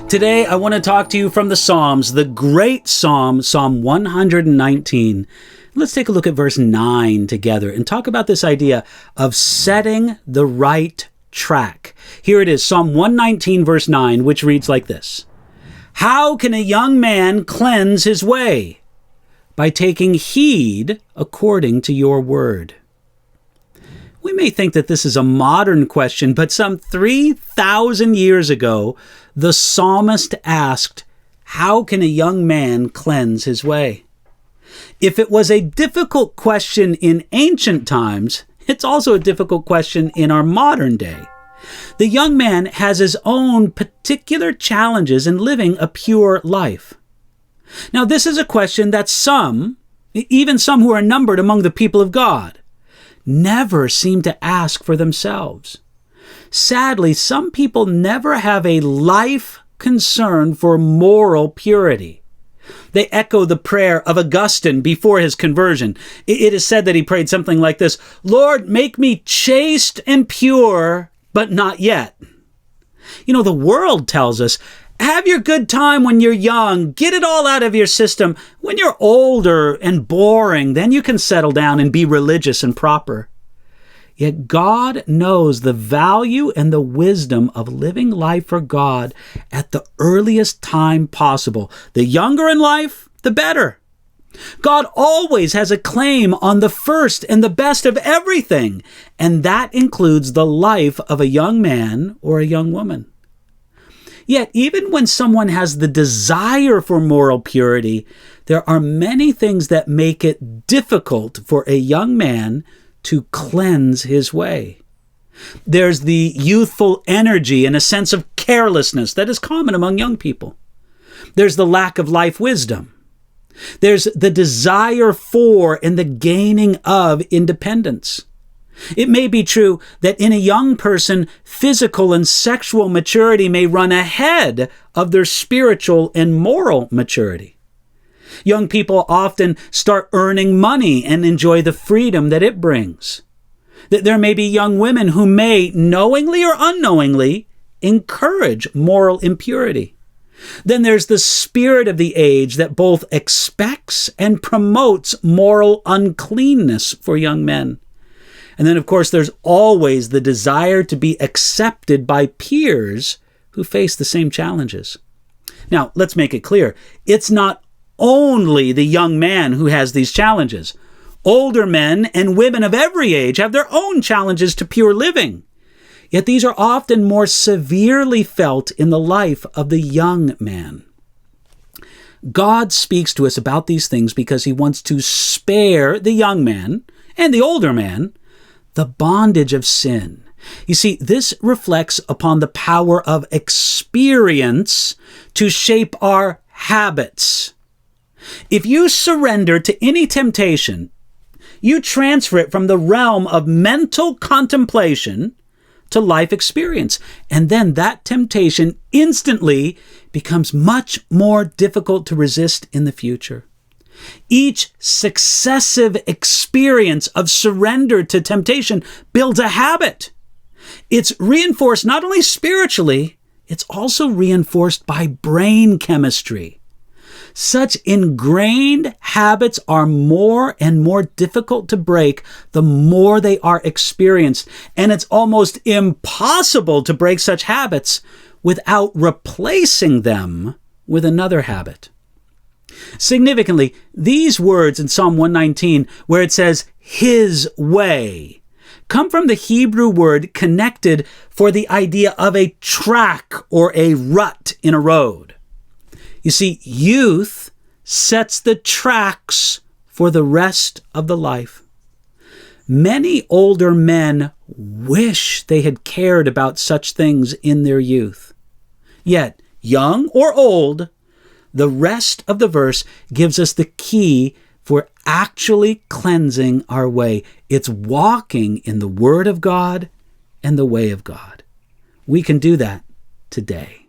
Today, I want to talk to you from the Psalms, the great Psalm, Psalm 119. Let's take a look at verse 9 together and talk about this idea of setting the right track. Here it is, Psalm 119, verse 9, which reads like this. How can a young man cleanse his way? By taking heed according to your word. We may think that this is a modern question, but some 3,000 years ago, the psalmist asked, how can a young man cleanse his way? If it was a difficult question in ancient times, it's also a difficult question in our modern day. The young man has his own particular challenges in living a pure life. Now, this is a question that some, even some who are numbered among the people of God, never seem to ask for themselves. Sadly, some people never have a life concern for moral purity. They echo the prayer of Augustine before his conversion. It is said that he prayed something like this, Lord, make me chaste and pure, but not yet. You know, the world tells us, have your good time when you're young. Get it all out of your system. When you're older and boring, then you can settle down and be religious and proper. Yet God knows the value and the wisdom of living life for God at the earliest time possible. The younger in life, the better. God always has a claim on the first and the best of everything, and that includes the life of a young man or a young woman. Yet, even when someone has the desire for moral purity, there are many things that make it difficult for a young man to cleanse his way. There's the youthful energy and a sense of carelessness that is common among young people. There's the lack of life wisdom. There's the desire for and the gaining of independence. It may be true that in a young person, physical and sexual maturity may run ahead of their spiritual and moral maturity. Young people often start earning money and enjoy the freedom that it brings. There may be young women who may, knowingly or unknowingly, encourage moral impurity. Then there's the spirit of the age that both expects and promotes moral uncleanness for young men. And then, of course, there's always the desire to be accepted by peers who face the same challenges. Now, let's make it clear. It's not only the young man who has these challenges. Older men and women of every age have their own challenges to pure living. Yet these are often more severely felt in the life of the young man. God speaks to us about these things because he wants to spare the young man and the older man the bondage of sin. You see, this reflects upon the power of experience to shape our habits. If you surrender to any temptation, you transfer it from the realm of mental contemplation to life experience. And then that temptation instantly becomes much more difficult to resist in the future. Each successive experience of surrender to temptation builds a habit. It's reinforced not only spiritually, it's also reinforced by brain chemistry. Such ingrained habits are more and more difficult to break the more they are experienced. And it's almost impossible to break such habits without replacing them with another habit. Significantly, these words in Psalm 119, where it says, his way, come from the Hebrew word connected for the idea of a track or a rut in a road. You see, youth sets the tracks for the rest of the life. Many older men wish they had cared about such things in their youth. Yet, young or old, the rest of the verse gives us the key for actually cleansing our way. It's walking in the Word of God and the way of God. We can do that today.